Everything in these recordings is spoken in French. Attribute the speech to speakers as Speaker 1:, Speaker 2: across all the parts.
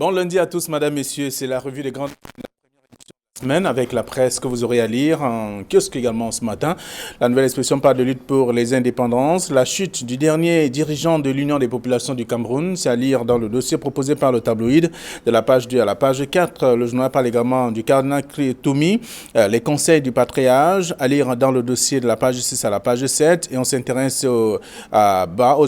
Speaker 1: Bon lundi à tous, madame, messieurs. C'est la revue des grandes semaine avec la presse que vous aurez à lire en kiosque également ce matin. La nouvelle expression parle de lutte pour les indépendances. La chute du dernier dirigeant de l'Union des populations du Cameroun, c'est à lire dans le dossier proposé par le tabloïd de la page 2 à la page 4. Le journal parle également du cardinal Toumi, les conseils du patriarche, à lire dans le dossier de la page 6 à la page 7. Et on s'intéresse aux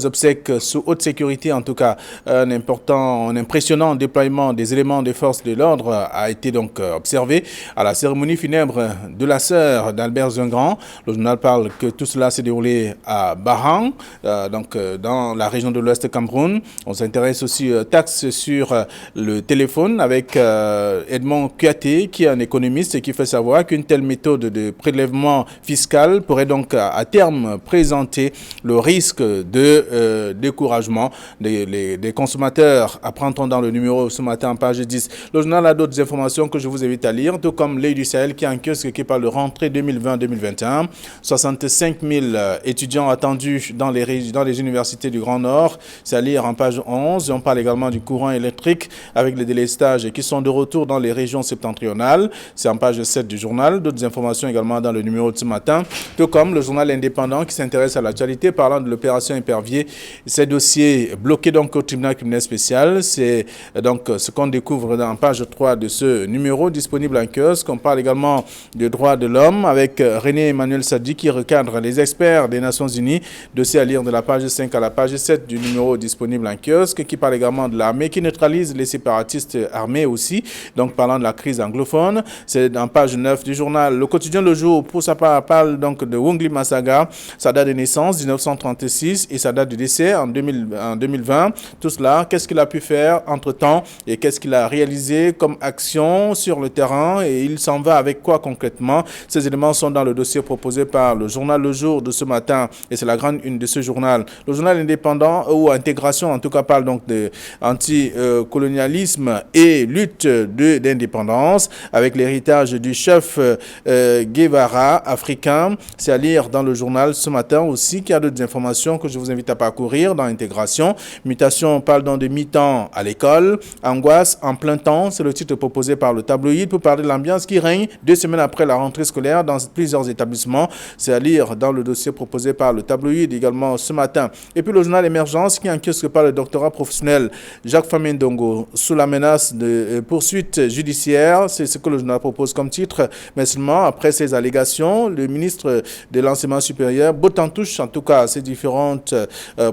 Speaker 1: obsèques sous haute sécurité. En tout cas, un impressionnant déploiement des éléments des forces de l'ordre a été donc observé à la cérémonie funèbre de la sœur d'Albert Zungrand. Le journal parle que tout cela s'est déroulé à Bahang, dans la région de l'Ouest Cameroun. On s'intéresse aussi taxes sur le téléphone avec Edmond Kouyaté, qui est un économiste et qui fait savoir qu'une telle méthode de prélèvement fiscal pourrait donc à terme présenter le risque de découragement des consommateurs. Apprend-on dans le numéro ce matin, page 10. Le journal a d'autres informations que je vous invite à lire, tout comme l'Œil du Sahel qui est en kiosque qui parle de rentrée 2020-2021. 65 000 étudiants attendus dans les universités du Grand Nord. C'est à lire en page 11. On parle également du courant électrique avec les délestages qui sont de retour dans les régions septentrionales. C'est en page 7 du journal. D'autres informations également dans le numéro de ce matin, tout comme le journal indépendant qui s'intéresse à l'actualité parlant de l'opération Épervier. Ces dossiers bloqués donc au tribunal criminel spécial. C'est donc ce qu'on découvre dans page 3 de ce numéro disponible en kiosque. On parle également des droits de l'homme avec René Emmanuel Sadi qui recadre les experts des Nations Unies. Dossier à lire de la page 5 à la page 7 du numéro disponible en kiosque, qui parle également de l'armée qui neutralise les séparatistes armés aussi. Donc parlant de la crise anglophone, c'est dans page 9 du journal. Le quotidien Le Jour, pour sa part, parle donc de Wongli Masaga, sa date de naissance 1936 et sa date de décès en 2020. Tout cela, qu'est-ce qu'il a pu faire entre-temps et qu'est-ce qu'il a réalisé comme action sur le terrain et il s'en va avec quoi concrètement? Ces éléments sont dans le dossier proposé par le journal Le Jour de ce matin et c'est la grande une de ce journal. Le journal indépendant ou intégration en tout cas parle donc de anti-colonialisme et lutte d'indépendance avec l'héritage du chef Guevara africain. C'est à lire dans le journal ce matin aussi, qui a d'autres informations que je vous invite à parcourir dans intégration. Mutation parle donc de mi-temps à l'école. Angoisse en plein temps, c'est le titre proposé par le tabloïd pour parler de l'ambiance qui règne 2 semaines après la rentrée scolaire dans plusieurs établissements. C'est à lire dans le dossier proposé par le tabloïd également ce matin. Et puis le journal Émergence qui en kiosque par le doctorat professionnel Jacques Famindongo sous la menace de poursuite judiciaire. C'est ce que le journal propose comme titre. Mais seulement après ces allégations, le ministre de l'enseignement supérieur botte en touche en tout cas ces différentes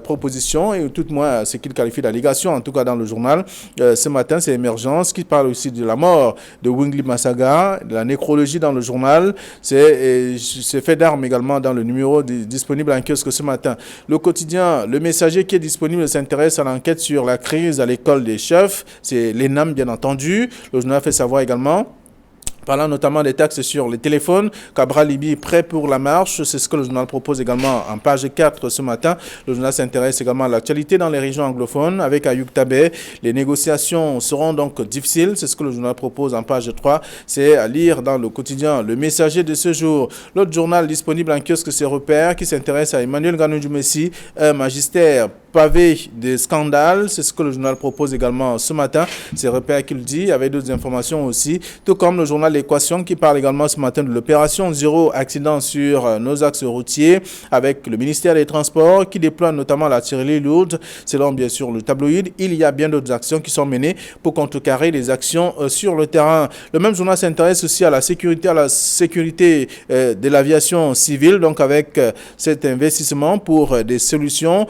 Speaker 1: propositions et tout moins ce qu'il qualifie d'allégations en tout cas dans le journal. Ce matin, c'est Émergence qui parle aussi de la mort de Wongli Masaga, de la nécrologie dans le journal. C'est fait d'armes également dans le numéro disponible en kiosque ce matin. Le quotidien, le messager qui est disponible s'intéresse à l'enquête sur la crise à l'école des chefs. C'est l'ENAM bien entendu. Le journal fait savoir également, parlant notamment des taxes sur les téléphones, Cabral Libi prêt pour la marche. C'est ce que le journal propose également en page 4 ce matin. Le journal s'intéresse également à l'actualité dans les régions anglophones avec Ayoub Tabé. Les négociations seront donc difficiles. C'est ce que le journal propose en page 3. C'est à lire dans le quotidien Le Messager de ce jour. L'autre journal disponible en kiosque, c'est Repères qui s'intéresse à Emmanuel Ganou-Djoumessi, un magistère pavé de scandales. C'est ce que le journal propose également ce matin. C'est Repères qui le dit, avec d'autres informations aussi. Tout comme le journal L'Équation qui parle également ce matin de l'opération zéro accident sur nos axes routiers avec le ministère des Transports qui déploie notamment l'artillerie lourde. Selon bien sûr le tabloïd, il y a bien d'autres actions qui sont menées pour contrecarrer les actions sur le terrain. Le même journal s'intéresse aussi à la sécurité de l'aviation civile, donc avec cet investissement pour des solutions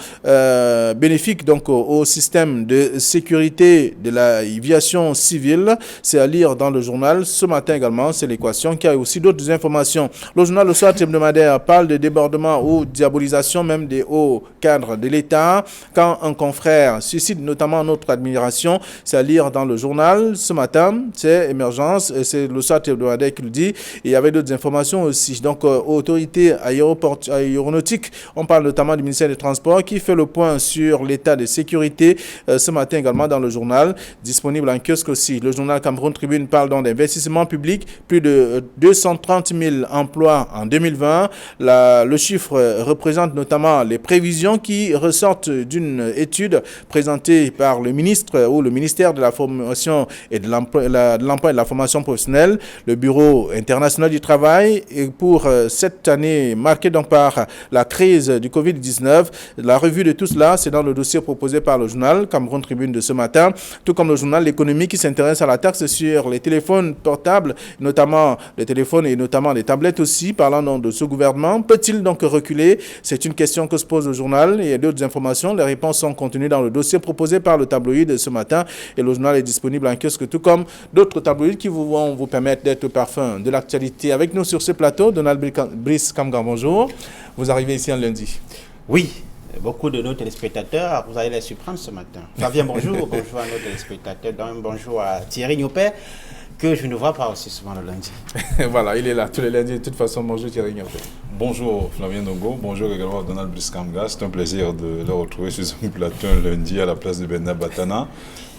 Speaker 1: bénéfiques donc au système de sécurité de l'aviation civile. C'est à lire dans le journal ce matin également, c'est L'Équation qui a aussi d'autres informations. Le journal Le Soir hebdomadaire parle de débordement ou diabolisation même des hauts cadres de l'État. Quand un confrère suscite notamment notre admiration, c'est à lire dans le journal ce matin, c'est Émergence, c'est Le Soir hebdomadaire qui le dit. Et il y avait d'autres informations aussi. Donc, autorité aéronautique, on parle notamment du ministère des Transports qui fait le point sur l'état de sécurité ce matin également dans le journal, disponible en kiosque aussi. Le journal Cameroun Tribune parle donc d'investissement public, plus de 230 000 emplois en 2020. Le chiffre représente notamment les prévisions qui ressortent d'une étude présentée par le ministre ou le ministère de la Formation et de l'Emploi et de la Formation professionnelle, le Bureau international du travail. Et pour cette année marquée donc par la crise du Covid-19, la revue de tout cela, c'est dans le dossier proposé par le journal Cameroun Tribune de ce matin, tout comme le journal L'économie qui s'intéresse à la taxe sur les téléphones portables, notamment les téléphones et notamment les tablettes aussi, parlant donc de ce gouvernement. Peut-il donc reculer? C'est une question que se pose le journal et d'autres informations. Les réponses sont contenues dans le dossier proposé par le tabloïd de ce matin et le journal est disponible en kiosque, tout comme d'autres tabloïds qui vont vous permettre d'être au parfum de l'actualité. Avec nous sur ce plateau, Donald Brice Kamga, bonjour. Vous arrivez ici un lundi.
Speaker 2: Oui, beaucoup de nos téléspectateurs, vous allez les surprendre ce matin. Fabien, bonjour. Bonjour à nos téléspectateurs. Donc, bonjour à Thierry Niopé, que je ne vois pas aussi souvent le lundi.
Speaker 1: Voilà, il est là tous les lundis. De toute façon, bonjour Thierry Niopé.
Speaker 3: Bonjour Flavien Dongo, bonjour également à Donald Brice Kamga. C'est un plaisir de le retrouver sur ce plateau un lundi à la place de Bernard Batana.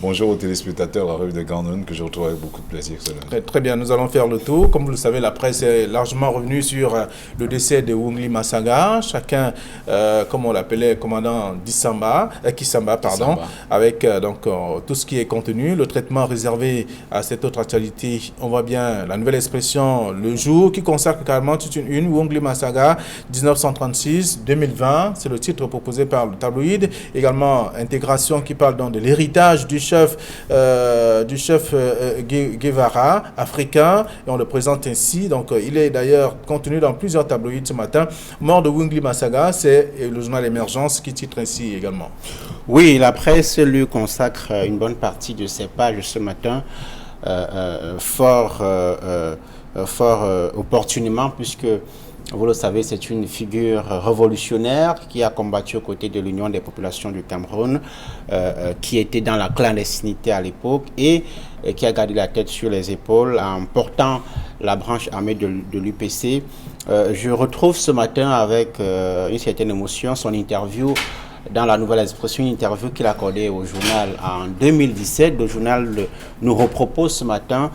Speaker 3: Bonjour aux téléspectateurs de la revue de Gandon que je retrouve avec beaucoup de plaisir.
Speaker 1: Très bien, nous allons faire le tour. Comme vous le savez, la presse est largement revenue sur le décès de Wungli Masaga. Chacun, comme on l'appelait, commandant Kisamba, avec donc tout ce qui est contenu, le traitement réservé à cette autre actualité. On voit bien la nouvelle expression, le jour, qui consacre carrément toute une Wungli Masaga, 1936-2020. C'est le titre proposé par le tabloïd. Également, intégration qui parle donc de l'héritage du chef Guevara, africain, et on le présente ainsi. Donc, il est d'ailleurs contenu dans plusieurs tabloïds ce matin. Mort de Wungli Masaga, c'est le journal Émergence qui titre ainsi également.
Speaker 2: Oui, la presse lui consacre une bonne partie de ses pages ce matin, fort opportunément, puisque vous le savez, c'est une figure révolutionnaire qui a combattu aux côtés de l'Union des populations du Cameroun, qui était dans la clandestinité à l'époque et qui a gardé la tête sur les épaules en portant la branche armée de l'UPC. Je retrouve ce matin avec une certaine émotion son interview dans la Nouvelle Expression, une interview qu'il a accordée au journal en 2017. Le journal nous repropose ce matin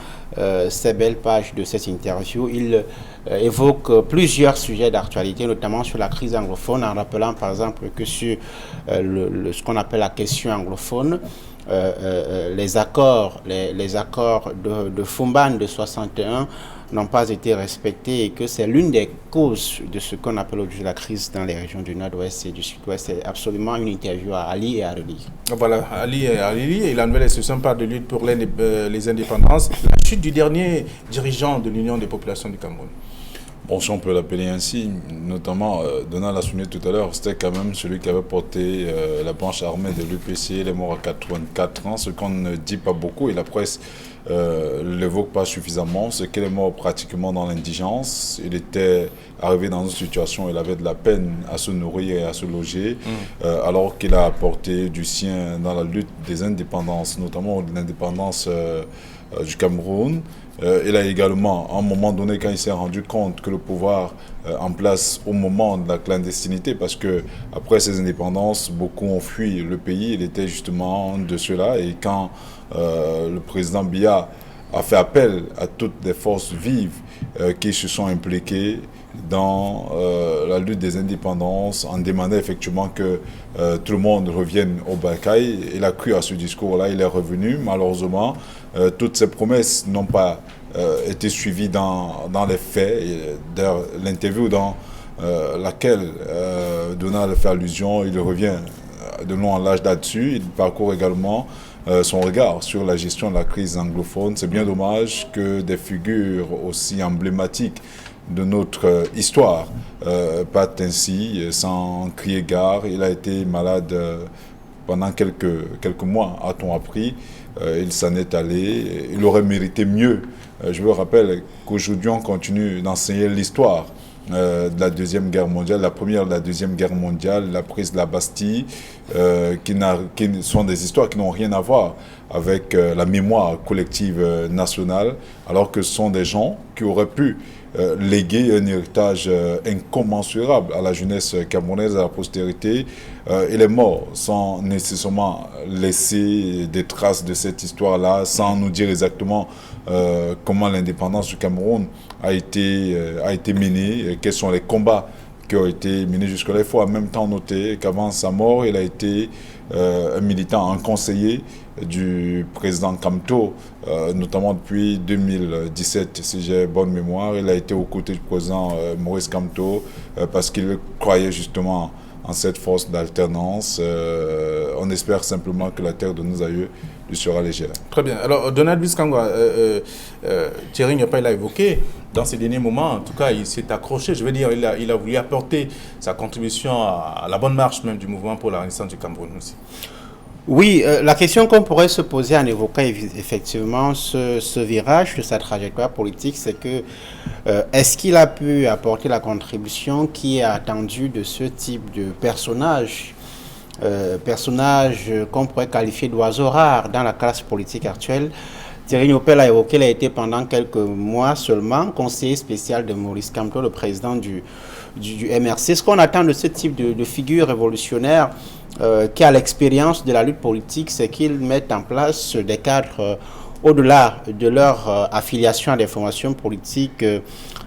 Speaker 2: ces belles pages de cette interview. Il évoque plusieurs sujets d'actualité, notamment sur la crise anglophone, en rappelant par exemple que sur ce qu'on appelle la question anglophone, les accords de Fumban de 61 n'ont pas été respectés et que c'est l'une des causes de ce qu'on appelle aujourd'hui la crise dans les régions du nord-ouest et du sud-ouest. C'est absolument une interview à Ali et à Reli.
Speaker 1: Voilà, Ali et Reli, et la nouvelle expression parle de lutte pour les indépendances. La chute du dernier dirigeant de l'Union des populations du Cameroun.
Speaker 3: Bon, si on peut l'appeler ainsi, notamment, Donald l'a souligné tout à l'heure, c'était quand même celui qui avait porté la branche armée de l'UPC, il est mort à 84 ans, ce qu'on ne dit pas beaucoup, et la presse ne l'évoque pas suffisamment, c'est qu'il est mort pratiquement dans l'indigence. Il était arrivé dans une situation où il avait de la peine à se nourrir et à se loger, alors qu'il a apporté du sien dans la lutte des indépendances, notamment de l'indépendance du Cameroun. Il a également, à un moment donné, quand il s'est rendu compte que le pouvoir en place au moment de la clandestinité, parce que après ces indépendances, beaucoup ont fui le pays, il était justement de cela. Et quand le président Biya a fait appel à toutes les forces vives qui se sont impliquées dans la lutte des indépendances, en demandant effectivement que tout le monde revienne au Bakaï. Il a cru à ce discours-là, il est revenu. Malheureusement, toutes ces promesses n'ont pas été suivies dans les faits. D'ailleurs, l'interview dans laquelle Donald fait allusion, il revient de long en large là-dessus. Il parcourt également son regard sur la gestion de la crise anglophone. C'est bien dommage que des figures aussi emblématiques de notre histoire partent ainsi, sans crier gare. Il a été malade pendant quelques mois, a-t-on appris. Il s'en est allé. Il aurait mérité mieux. Je vous rappelle qu'aujourd'hui, on continue d'enseigner l'histoire de la Deuxième Guerre mondiale, la première de la Deuxième Guerre mondiale, la prise de la Bastille, qui sont des histoires qui n'ont rien à voir avec la mémoire collective nationale, alors que ce sont des gens qui auraient pu légué un héritage incommensurable à la jeunesse camerounaise, à la postérité. Il est mort sans nécessairement laisser des traces de cette histoire-là, sans nous dire exactement comment l'indépendance du Cameroun a été menée, quels sont les combats qui ont été menés jusque-là. Il faut en même temps noter qu'avant sa mort, il a été un militant, un conseiller du président Kamto, notamment depuis 2017, si j'ai bonne mémoire. Il a été aux côtés du président Maurice Kamto parce qu'il croyait justement en cette force d'alternance. On espère simplement que la terre de nos aïeux lui sera légère.
Speaker 1: Très bien. Alors, Donald Biskangwa, Thierry Nyopa l'a évoqué, dans ces derniers moments, en tout cas, il s'est accroché. Je veux dire, il a voulu apporter sa contribution à la bonne marche même du mouvement pour la renaissance du Cameroun aussi.
Speaker 2: Oui, la question qu'on pourrait se poser en évoquant effectivement ce virage de sa trajectoire politique, c'est que est-ce qu'il a pu apporter la contribution qui est attendue de ce type de personnage, personnage qu'on pourrait qualifier d'oiseau rare dans la classe politique actuelle. Thierry Nyopa l'a évoqué, il a été pendant quelques mois seulement conseiller spécial de Maurice Kamto, le président du MRC. Ce qu'on attend de ce type de figure révolutionnaire qui a l'expérience de la lutte politique, c'est qu'ils mettent en place des cadres au-delà de leur affiliation à des formations politiques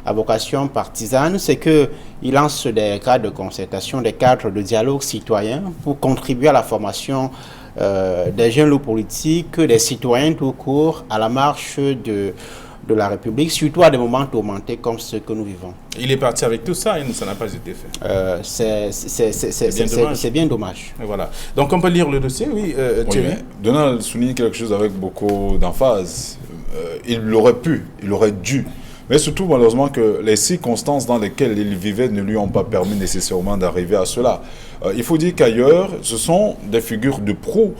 Speaker 2: à vocation partisane, c'est qu'ils lancent des cadres de concertation, des cadres de dialogue citoyen pour contribuer à la formation des jeunes loups politiques, des citoyens tout court, à la marche de la République, surtout à des moments tourmentés comme ceux que nous vivons. Il est parti avec tout ça et ça n'a pas été fait. C'est bien dommage.
Speaker 1: Et voilà. Donc on peut lire le dossier, oui, Thierry.
Speaker 3: Oui, Donald souligne quelque chose avec beaucoup d'emphase. Il aurait pu, il aurait dû. Mais surtout, malheureusement, que les circonstances dans lesquelles il vivait ne lui ont pas permis nécessairement d'arriver à cela. Il faut dire qu'ailleurs, ce sont des figures de proue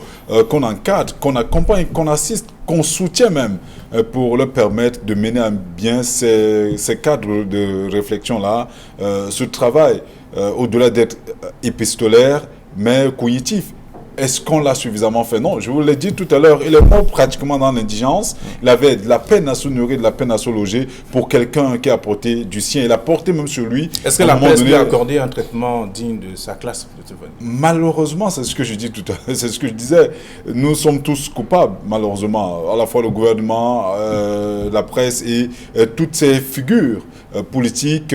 Speaker 3: qu'on encadre, qu'on accompagne, qu'on assiste, qu'on soutient même pour leur permettre de mener à bien ces cadres de réflexion-là, ce travail, au-delà d'être épistolaire, mais cognitif. Est-ce qu'on l'a suffisamment fait? Non, je vous l'ai dit tout à l'heure, il est mort pratiquement dans l'indigence. Il avait de la peine à se nourrir, de la peine à se loger pour quelqu'un qui a porté du sien. Il a porté même sur lui.
Speaker 1: Est-ce que la presse lui a accordé un traitement digne de sa classe?
Speaker 3: Malheureusement, c'est ce que je dis tout à l'heure, c'est ce que je disais. Nous sommes tous coupables, malheureusement. À la fois le gouvernement, la presse et toutes ces figures politiques,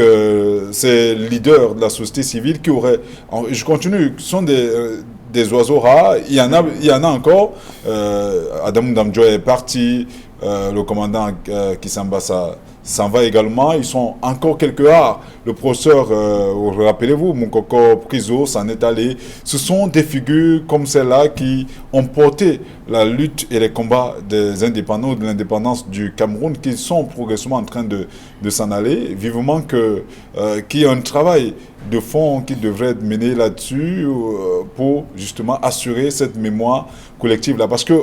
Speaker 3: ces leaders de la société civile qui auraient... Je continue, ce sont des oiseaux rares, il y en a encore. Adam Damjo est parti, le commandant Kisamba s'en va également. Ils sont encore quelques rares. Le professeur, rappelez-vous, Moukoko Priso s'en est allé. Ce sont des figures comme celle-là qui ont porté la lutte et les combats des indépendants, de l'indépendance du Cameroun, qui sont progressivement en train de s'en aller. Vivement qu'il y ait un travail de fond qui devrait être mené là-dessus pour justement assurer cette mémoire collective-là. Parce que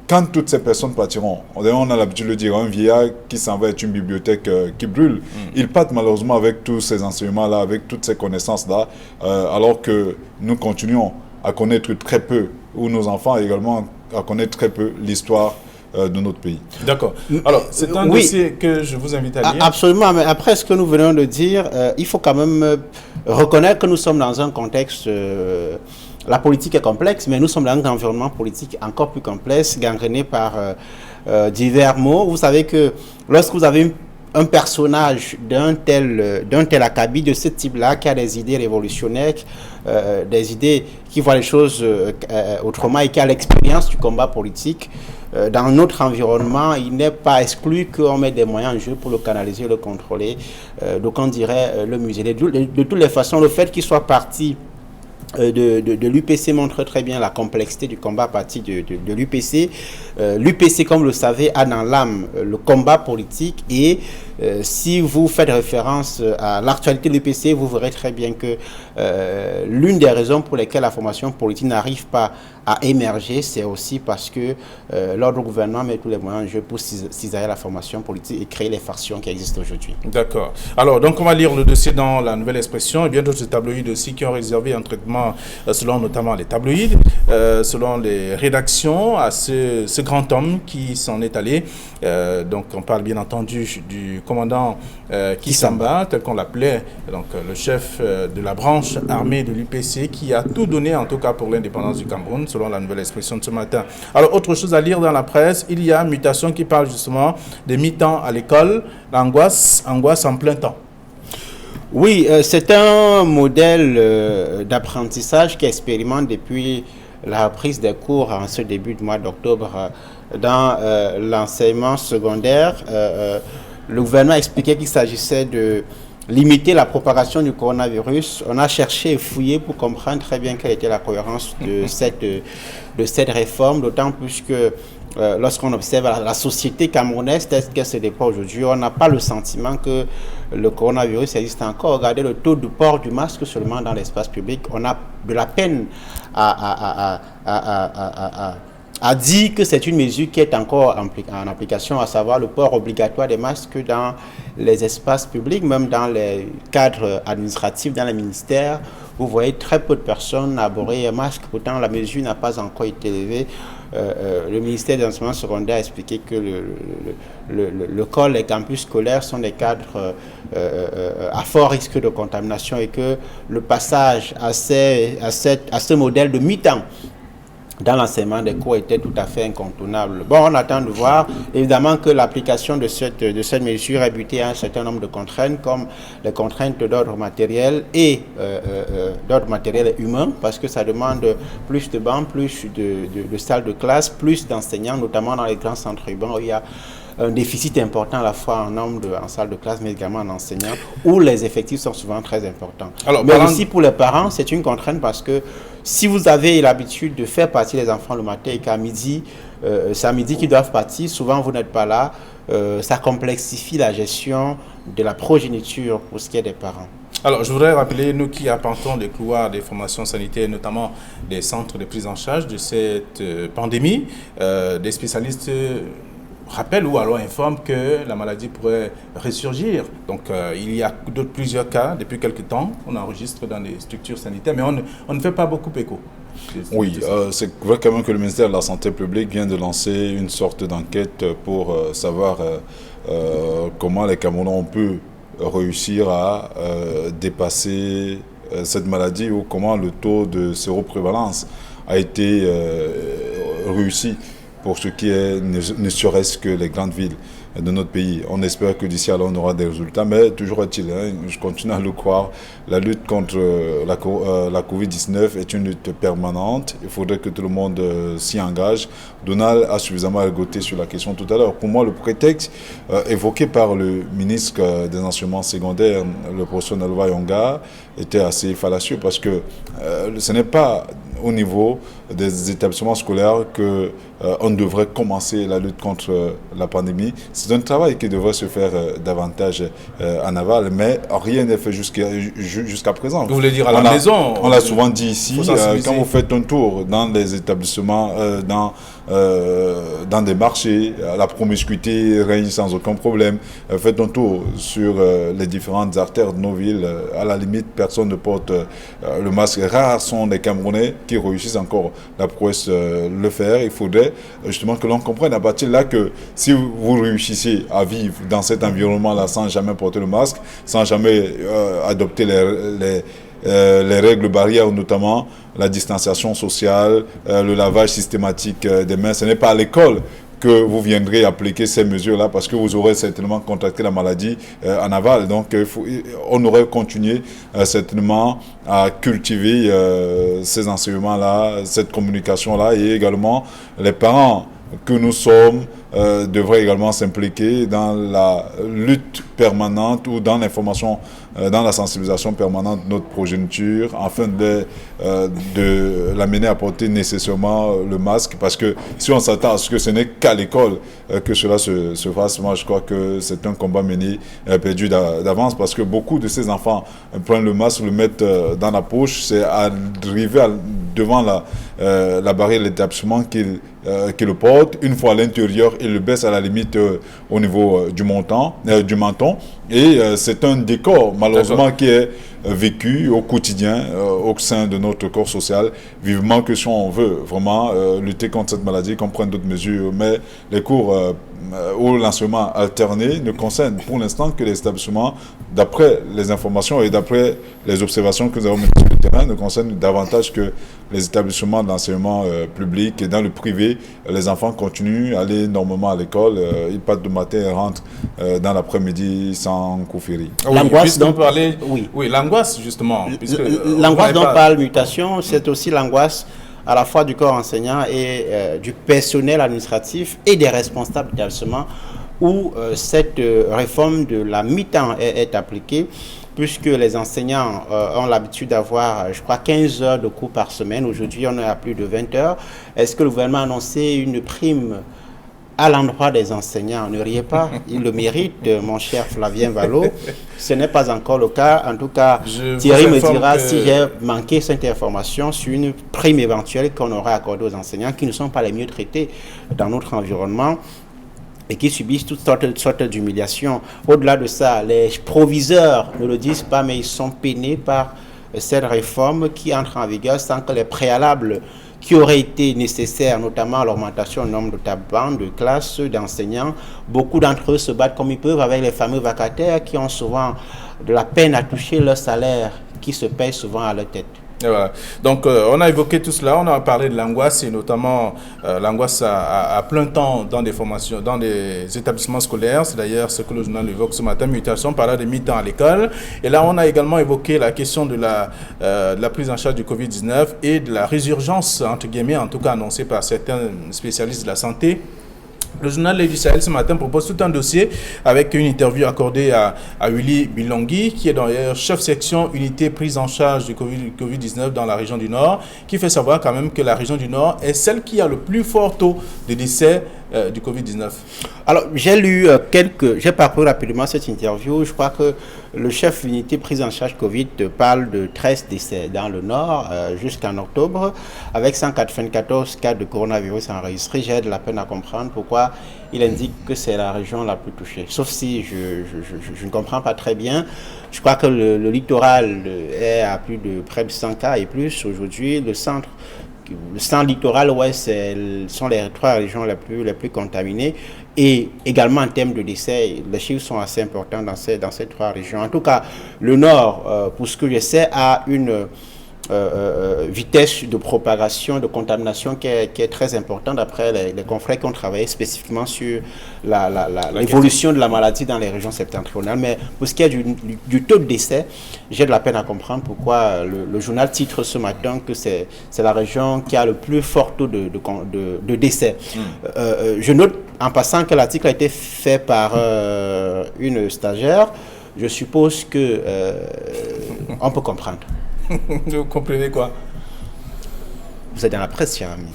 Speaker 3: quand toutes ces personnes partiront, on a l'habitude de dire, un vieillard qui s'en va est une bibliothèque qui brûle. Ils partent malheureusement avec tous ces enseignements-là, avec toutes ces connaissances-là, alors que nous continuons à connaître très peu, ou nos enfants également à connaître très peu l'histoire de notre pays.
Speaker 1: D'accord. Alors, c'est un dossier que je vous invite à lire.
Speaker 2: Absolument, mais après ce que nous venons de dire, il faut quand même reconnaître que nous sommes dans un contexte... la politique est complexe, mais nous sommes dans un environnement politique encore plus complexe, gangréné par divers mots. Vous savez que lorsque vous avez un personnage d'un tel acabit, de ce type-là, qui a des idées révolutionnaires, des idées qui voient les choses autrement et qui a l'expérience du combat politique, dans notre environnement, il n'est pas exclu qu'on mette des moyens en jeu pour le canaliser, le contrôler. Donc on dirait le museler. De toutes les façons, le fait qu'il soit parti de l'UPC montre très bien la complexité du combat à partir de l'UPC. L'UPC, comme vous le savez, a dans l'âme le combat politique et si vous faites référence à l'actualité de l'UPC, vous verrez très bien que l'une des raisons pour lesquelles la formation politique n'arrive pas à émerger, c'est aussi parce que l'ordre gouvernement met tous les moyens en jeu pour cisailler la formation politique et créer les factions qui existent aujourd'hui.
Speaker 1: D'accord. Alors, donc on va lire le dossier dans la Nouvelle Expression et bien d'autres tabloïds aussi qui ont réservé un traitement selon notamment les tabloïds, selon les rédactions à ce grand homme qui s'en est allé. Donc on parle bien entendu du commandant Kissamba, tel qu'on l'appelait, donc le chef de la branche armée de l'UPC, qui a tout donné en tout cas pour l'indépendance du Cameroun, selon la nouvelle expression de ce matin. Alors, autre chose à lire dans la presse, il y a Mutation qui parle justement des mi-temps à l'école, l'angoisse en plein temps.
Speaker 2: Oui, c'est un modèle d'apprentissage qui expérimente depuis la reprise des cours en ce début de mois d'octobre dans l'enseignement secondaire. Le gouvernement a expliqué qu'il s'agissait de limiter la propagation du coronavirus. On a cherché et fouillé pour comprendre très bien quelle était la cohérence de cette réforme, d'autant plus que lorsqu'on observe la société camerounaise telle qu'elle se déploie aujourd'hui, on n'a pas le sentiment que le coronavirus existe encore. Regardez le taux de port du masque seulement dans l'espace public. On a de la peine à dire que c'est une mesure qui est encore en application, à savoir le port obligatoire des masques dans les espaces publics, même dans les cadres administratifs, dans les ministères. Vous voyez très peu de personnes arborer un masque, pourtant la mesure n'a pas encore été levée. Le ministère de l'enseignement secondaire a expliqué que l'école, les campus scolaires sont des cadres à fort risque de contamination et que le passage à ce modèle de mi-temps dans l'enseignement des cours était tout à fait incontournable. Bon, on attend de voir. Évidemment que l'application de cette mesure est butée à un certain nombre de contraintes, comme les contraintes d'ordre matériel et d'ordre matériel humain, parce que ça demande plus de bancs, plus de salles de classe, plus d'enseignants, notamment dans les grands centres urbains où il y a un déficit important à la fois en nombre en salles de classe, mais également en enseignants, où les effectifs sont souvent très importants. Alors, mais aussi pour les parents, c'est une contrainte parce que si vous avez l'habitude de faire partir les enfants le matin et qu'à midi, c'est à midi qu'ils doivent partir, souvent vous n'êtes pas là, ça complexifie la gestion de la progéniture pour ce qui est des parents.
Speaker 1: Alors, je voudrais rappeler, nous qui arpentons les couloirs des formations sanitaires, notamment des centres de prise en charge de cette pandémie, des spécialistes rappellent ou alors informent que la maladie pourrait ressurgir. Donc, il y a plusieurs cas depuis quelques temps, on enregistre dans les structures sanitaires, mais on ne fait pas beaucoup écho.
Speaker 3: Oui, c'est vrai quand même que le ministère de la Santé publique vient de lancer une sorte d'enquête pour savoir comment les Camerounais ont pu réussir à dépasser cette maladie ou comment le taux de séroprévalence a été réussi pour ce qui est ne serait-ce que les grandes villes de notre pays. On espère que d'ici là, on aura des résultats, mais toujours est-il, je continue à le croire, la lutte contre la Covid-19 est une lutte permanente. Il faudrait que tout le monde s'y engage. Donald a suffisamment égoté sur la question tout à l'heure. Pour moi, le prétexte évoqué par le ministre des enseignements secondaires, le professeur Nalva Yonga, était assez fallacieux parce que ce n'est pas au niveau des établissements scolaires qu'on devrait commencer la lutte contre la pandémie. C'est un travail qui devrait se faire davantage en aval, mais rien n'est fait jusqu'à présent.
Speaker 1: Vous voulez dire à la maison?
Speaker 3: On l'a souvent dit ici, quand vous faites un tour dans les établissements, dans des marchés, la promiscuité règne sans aucun problème. Faites un tour sur les différentes artères de nos villes. À la limite, personne ne porte le masque. Rares sont les Camerounais qui réussissent encore la prouesse le faire. Il faudrait justement que l'on comprenne à partir de là que si vous réussissez à vivre dans cet environnement-là sans jamais porter le masque, sans jamais adopter les règles barrières, notamment la distanciation sociale, le lavage systématique des mains, ce n'est pas à l'école que vous viendrez appliquer ces mesures-là parce que vous aurez certainement contracté la maladie en aval. Donc, on aurait continué certainement à cultiver ces enseignements-là, cette communication-là et également les parents que nous sommes devraient également s'impliquer dans la lutte permanente ou dans l'information, dans la sensibilisation permanente de notre progéniture afin de l'amener à porter nécessairement le masque parce que si on s'attend à ce que ce n'est qu'à l'école que cela se fasse, moi je crois que c'est un combat mené perdu d'avance parce que beaucoup de ces enfants prennent le masque, le mettent dans la poche, c'est arrivé devant la barrière de l'établissement qu'il le porte. Une fois à l'intérieur, il le baisse à la limite au niveau du menton. Et c'est un décor, malheureusement, qui est vécu au quotidien au sein de notre corps social. Vivement que si on veut vraiment lutter contre cette maladie, qu'on prenne d'autres mesures. Mais les cours ou l'enseignement alterné ne concernent pour l'instant que les établissements, d'après les informations et d'après les observations que nous avons menées sur le terrain, ne concernent davantage que les établissements d'enseignement public. Et dans le privé, les enfants continuent à aller normalement à l'école. Ils partent du matin et rentrent dans l'après-midi sans cours férié.
Speaker 2: L'angoisse dont
Speaker 1: parler, oui, l'angoisse justement.
Speaker 2: L'angoisse dont parle Mutation, c'est aussi l'angoisse à la fois du corps enseignant et du personnel administratif et des responsables d'établissement où cette réforme de la mi-temps est appliquée, puisque les enseignants ont l'habitude d'avoir, je crois, 15 heures de cours par semaine. Aujourd'hui, on est à plus de 20 heures. Est-ce que le gouvernement a annoncé une prime à l'endroit des enseignants? Ne riez pas, ils le méritent, mon cher Flavien Valo. Ce n'est pas encore le cas. En tout cas, Thierry me dira si j'ai manqué cette information sur une prime éventuelle qu'on aurait accordée aux enseignants qui ne sont pas les mieux traités dans notre environnement et qui subissent toutes sortes d'humiliations. Au-delà de ça, les proviseurs ne le disent pas, mais ils sont peinés par cette réforme qui entre en vigueur sans que les préalables qui auraient été nécessaires, notamment l'augmentation du nombre de tables de classes, d'enseignants. Beaucoup d'entre eux se battent comme ils peuvent avec les fameux vacataires qui ont souvent de la peine à toucher leur salaire, qui se paye souvent à leur tête.
Speaker 1: Et voilà. Donc, on a évoqué tout cela, on a parlé de l'angoisse et notamment l'angoisse à plein temps dans des formations, dans des établissements scolaires. C'est d'ailleurs ce que le journal évoque ce matin, Mutation, parlant de mi-temps à l'école. Et là, on a également évoqué la question de la prise en charge du Covid-19 et de la résurgence, entre guillemets, en tout cas annoncée par certains spécialistes de la santé. Le journal L'Œil du Sahel ce matin propose tout un dossier avec une interview accordée à Willy Bilongui, qui est d'ailleurs chef section unité prise en charge du Covid-19 dans la région du Nord, qui fait savoir quand même que la région du Nord est celle qui a le plus fort taux de décès du Covid-19.
Speaker 2: Alors, j'ai parcouru rapidement cette interview. Je crois que le chef unité prise en charge Covid parle de 13 décès dans le Nord jusqu'en octobre, avec 194 cas de coronavirus enregistrés. J'ai de la peine à comprendre pourquoi il indique que c'est la région la plus touchée. Sauf si je ne comprends pas très bien. Je crois que le littoral est à plus de près de 100 cas et plus aujourd'hui. Le centre littoral, ouais, sont les 3 régions les plus contaminées. Et également en termes de décès, les chiffres sont assez importants dans ces 3 régions. En tout cas, le Nord, pour ce que je sais, a une vitesse de propagation, de contamination qui est très importante d'après les confrères qui ont travaillé spécifiquement sur l'évolution de la maladie dans les régions septentrionales. Mais pour ce qui est du taux de décès, j'ai de la peine à comprendre pourquoi le journal titre ce matin que c'est la région qui a le plus fort taux de décès. Je note en passant que l'article a été fait par une stagiaire. Je suppose que on peut comprendre.
Speaker 1: Vous comprenez quoi?
Speaker 2: Vous êtes dans la presse, cher ami.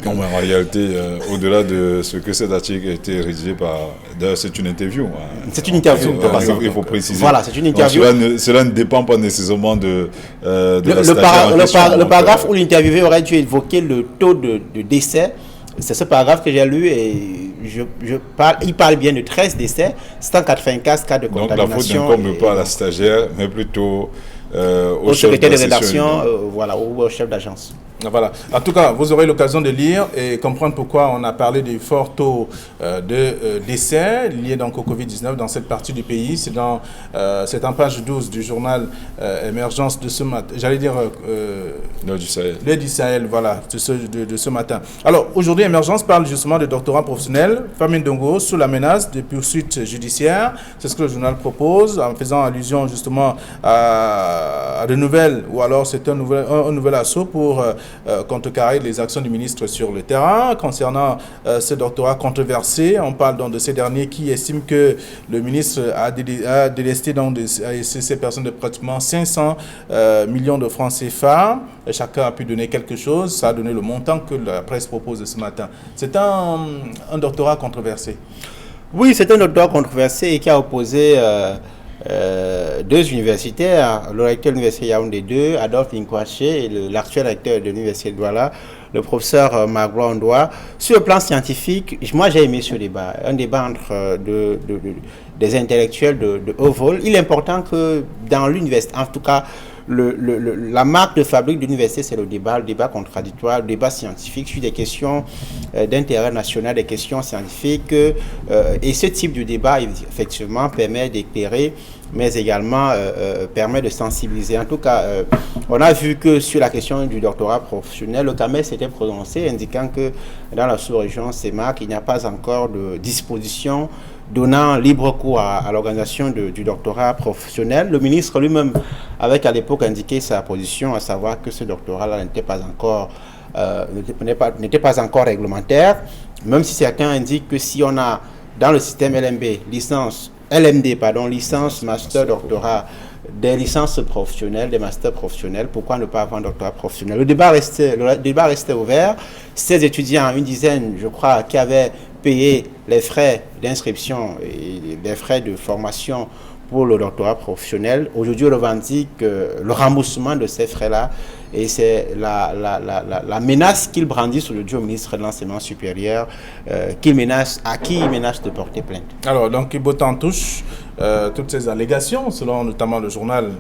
Speaker 3: Non, mais en réalité, au-delà de ce que cet article a été rédigé par... D'ailleurs, c'est une interview. Hein.
Speaker 2: C'est une interview.
Speaker 3: Il faut préciser.
Speaker 2: Voilà, c'est une interview.
Speaker 3: Cela ne dépend pas nécessairement de la
Speaker 2: stagiaire. Le paragraphe où l'interviewé aurait dû évoquer le taux de décès, c'est ce paragraphe que j'ai lu et il parle bien de 13 décès, 195 cas de contamination.
Speaker 3: Donc la faute n'incombe pas à la stagiaire, mais plutôt
Speaker 2: au secrétaire de rédaction, ou au chef d'agence.
Speaker 1: Voilà. En tout cas, vous aurez l'occasion de lire et comprendre pourquoi on a parlé du fort taux de décès liés donc au Covid-19 dans cette partie du pays. C'est en page 12 du journal Émergence de ce matin. J'allais dire
Speaker 3: L'Œil du Sahel.
Speaker 1: L'Œil du Sahel, voilà, de ce matin. Alors, aujourd'hui, Émergence parle justement de doctorat professionnel. Famine Dongo sous la menace de poursuites judiciaires. C'est ce que le journal propose en faisant allusion justement à de nouvelles, ou alors c'est un nouvel assaut pour contrecarrer les actions du ministre sur le terrain. Concernant ce doctorat controversé, on parle donc de ces derniers qui estiment que le ministre a délesté donc ces personnes de pratiquement 500 millions de francs CFA. Et chacun a pu donner quelque chose. Ça a donné le montant que la presse propose ce matin. C'est un doctorat controversé.
Speaker 2: Oui, c'est un doctorat controversé et qui a opposé deux universitaires, le recteur de l'université Yaoundé 2, Adolphe Inkwaché, et l'actuel recteur de l'université de Douala, le professeur Magloire Ondoa. Sur le plan scientifique, moi j'ai aimé ce débat, un débat entre des intellectuels de haut vol. Il est important que dans l'université, en tout cas, la marque de fabrique de l'université, c'est le débat contradictoire, le débat scientifique sur des questions d'intérêt national, des questions scientifiques. Et ce type de débat, effectivement, permet d'éclairer, mais également permet de sensibiliser. En tout cas, on a vu que sur la question du doctorat professionnel, le CAMES s'était prononcé, indiquant que dans la sous-région CEMAC, il n'y a pas encore de disposition donnant libre cours à l'organisation du doctorat professionnel. Le ministre lui-même avait à l'époque indiqué sa position, à savoir que ce doctorat-là n'était pas encore réglementaire, même si certains indiquent que si on a dans le système licence, master, doctorat, des licences professionnelles, des masters professionnels, pourquoi ne pas avoir un doctorat professionnel? Le débat restait ouvert. Ces étudiants, une dizaine, je crois, qui avaient payé les frais d'inscription et les frais de formation pour le doctorat professionnel, aujourd'hui revendiquent le remboursement de ces frais-là. Et c'est la menace qu'il brandit aujourd'hui au ministre de l'Enseignement supérieur, à qui il menace de porter plainte.
Speaker 1: Alors, donc, Ibotan touche toutes ces allégations, selon notamment le journal.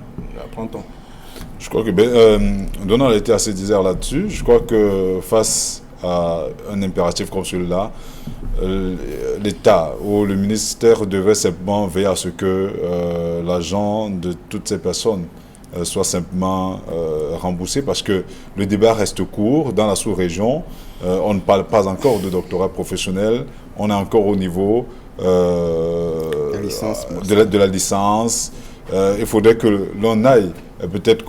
Speaker 1: Apprend-on.
Speaker 3: Je crois que Donald était assez disert là-dessus. Je crois que face à un impératif comme celui-là, l'État ou le ministère devrait simplement veiller à ce que l'argent de toutes ces personnes soit simplement remboursé, parce que le débat reste court. Dans la sous-région, on ne parle pas encore de doctorat professionnel, on est encore au niveau de la licence. Il faudrait que l'on aille peut-être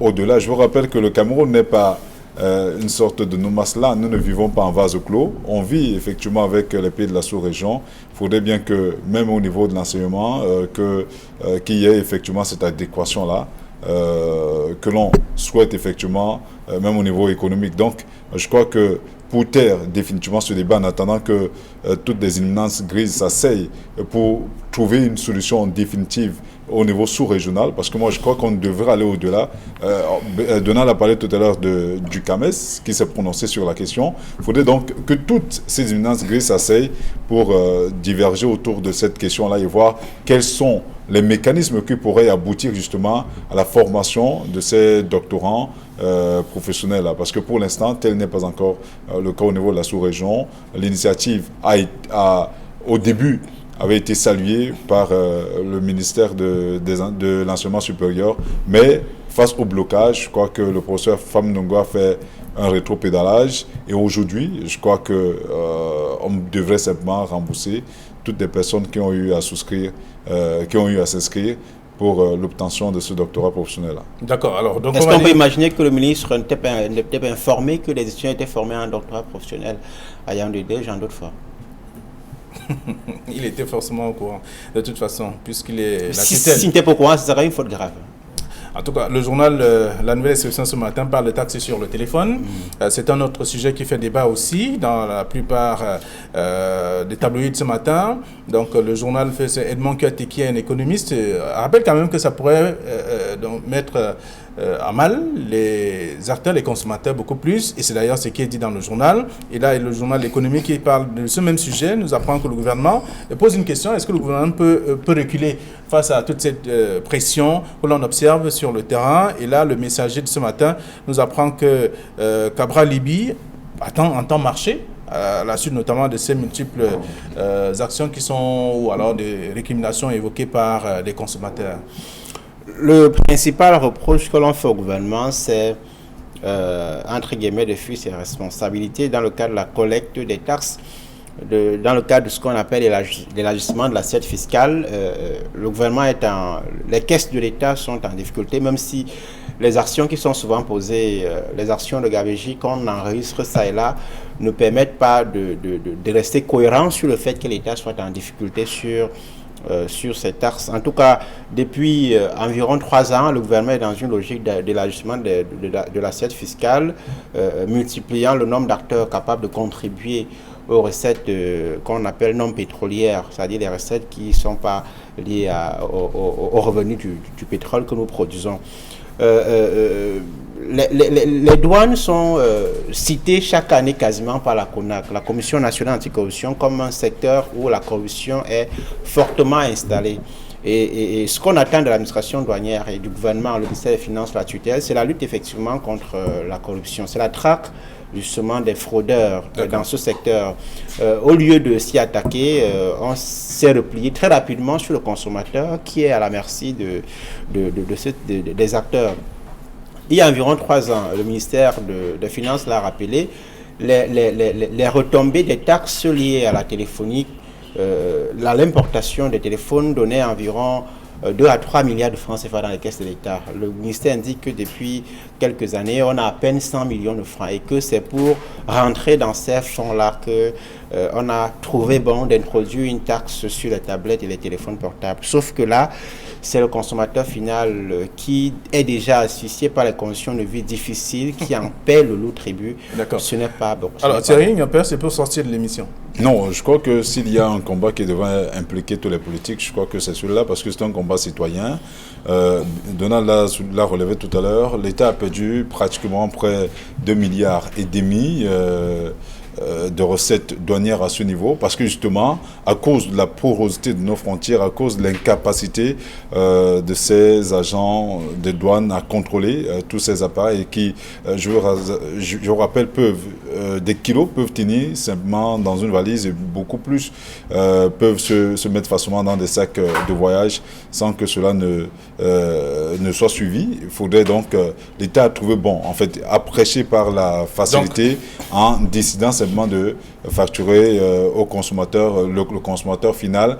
Speaker 3: au-delà. Je vous rappelle que le Cameroun n'est pas une sorte de nomasla. Nous ne vivons pas en vase clos. On vit effectivement avec les pays de la sous-région. Il faudrait bien que, même au niveau de l'enseignement, qu'il y ait effectivement cette adéquation-là, que l'on souhaite effectivement, même au niveau économique. Donc, je crois que pour taire définitivement ce débat, en attendant que toutes les éminences grises s'asseyent pour trouver une solution définitive au niveau sous-régional, parce que moi je crois qu'on devrait aller au-delà. Donald a parlé tout à l'heure du CAMES qui s'est prononcé sur la question. Il faudrait donc que toutes ces éminences grises s'asseyent pour diverger autour de cette question-là et voir quels sont les mécanismes qui pourraient aboutir justement à la formation de ces doctorants professionnels là. Parce que pour l'instant, tel n'est pas encore le cas au niveau de la sous-région. L'initiative au début avait été saluée par le ministère de l'enseignement supérieur, mais face au blocage, je crois que le professeur Pham Ndongo a fait un rétropédalage, et aujourd'hui, je crois que on devrait simplement rembourser toutes les personnes qui ont eu à souscrire, qui ont eu à s'inscrire pour l'obtention de ce doctorat professionnel-là.
Speaker 1: D'accord. Alors, donc
Speaker 2: est-ce qu'on peut imaginer que le ministre n'était pas informé que les étudiants étaient formés en doctorat professionnel à Yaoundé 2, Jean d'autres fois?
Speaker 1: Il était forcément au courant, de toute façon, puisqu'il est la
Speaker 2: tutelle. Si il n'était pas au courant, ce serait une faute grave. En
Speaker 1: tout cas, le journal La Nouvelle Expression ce matin parle de taxes sur le téléphone. C'est un autre sujet qui fait débat aussi dans la plupart des tabloïds ce matin. Donc, le journal fait Edmond Kouyaté, qui est un économiste, rappelle quand même que ça pourrait mettre à mal les acteurs, les consommateurs beaucoup plus. Et c'est d'ailleurs ce qui est dit dans le journal. Et là, le journal économique qui parle de ce même sujet nous apprend que le gouvernement pose une question. Est-ce que le gouvernement peut reculer face à toute cette pression que l'on observe sur le terrain? Et là, le messager de ce matin nous apprend que Cabral Liby entend marcher à la suite notamment de ces multiples actions qui sont, ou alors des récriminations évoquées par les consommateurs.
Speaker 2: Le principal reproche que l'on fait au gouvernement, c'est, entre guillemets, de fuir ses responsabilités dans le cadre de la collecte des taxes, dans le cadre de ce qu'on appelle l'élargissement de l'assiette fiscale. Le gouvernement les caisses de l'État sont en difficulté, même si les actions qui sont souvent posées, les actions de gabegie qu'on enregistre ça et là, ne permettent pas de rester cohérent sur le fait que l'État soit en difficulté sur sur ces taxes. En tout cas, depuis environ 3 ans, le gouvernement est dans une logique d'élargissement de l'assiette fiscale, multipliant le nombre d'acteurs capables de contribuer aux recettes qu'on appelle non pétrolières, c'est-à-dire les recettes qui ne sont pas liées aux revenus du pétrole que nous produisons. Les douanes sont citées chaque année quasiment par la CONAC, la Commission nationale anticorruption, comme un secteur où la corruption est fortement installée. Et ce qu'on attend de l'administration douanière et du gouvernement, le ministère des Finances, la tutelle, c'est la lutte effectivement contre la corruption. C'est la traque justement des fraudeurs dans ce secteur. Au lieu de s'y attaquer, on s'est replié très rapidement sur le consommateur qui est à la merci des acteurs. Il y a environ 3 ans, le ministère des Finances l'a rappelé, les retombées des taxes liées à la téléphonie, l'importation des téléphones donnait environ 2 à 3 milliards de francs CFA dans les caisses de l'État. Le ministère indique que depuis quelques années, on a à peine 100 millions de francs et que c'est pour rentrer dans ces fonds-là qu'on a trouvé bon d'introduire une taxe sur les tablettes et les téléphones portables. Sauf que là, c'est le consommateur final qui est déjà asphyxié par les conditions de vie difficiles, qui en paie le lourd tribut.
Speaker 1: D'accord.
Speaker 2: Ce n'est pas bon.
Speaker 1: Alors Thierry Ngampère, c'est pour sortir de l'émission.
Speaker 3: Non, je crois que s'il y a un combat qui devrait impliquer tous les politiques, je crois que c'est celui-là, parce que c'est un combat citoyen. Donald l'a relevé tout à l'heure, l'État a perdu pratiquement près de 2,5 milliards de recettes douanières à ce niveau, parce que justement, à cause de la porosité de nos frontières, à cause de l'incapacité de ces agents de douane à contrôler tous ces appareils qui, je vous rappelle, des kilos peuvent tenir simplement dans une valise et beaucoup plus peuvent se mettre facilement dans des sacs de voyage sans que cela ne soit suivi. Il faudrait donc, l'État a trouvé bon, en fait, à prêcher par la facilité en décidant simplement de facturer au consommateur, le consommateur final,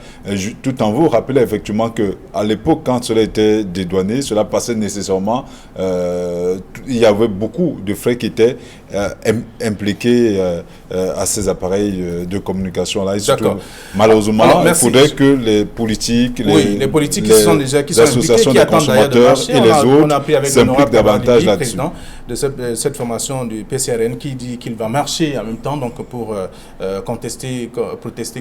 Speaker 3: tout en vous rappelant effectivement qu'à l'époque, quand cela était dédouané, cela passait nécessairement, il y avait beaucoup de frais qui étaient impliqués à ces appareils de communication là. Malheureusement, alors, il faudrait que les politiques,
Speaker 1: les politiques qui sont
Speaker 3: associations
Speaker 1: impliqués,
Speaker 3: des consommateurs et les autres s'impliquent davantage là-dessus.
Speaker 1: De cette formation du PCRN qui dit qu'il va marcher en même temps donc pour protester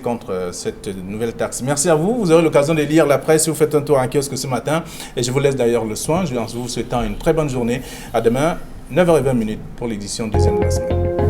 Speaker 1: contre cette nouvelle taxe. Merci à vous. Vous aurez l'occasion de lire la presse si vous faites un tour en kiosque ce matin. Et je vous laisse d'ailleurs le soin. Je vous souhaite une très bonne journée. À demain, 9h20 pour l'édition deuxième de la semaine.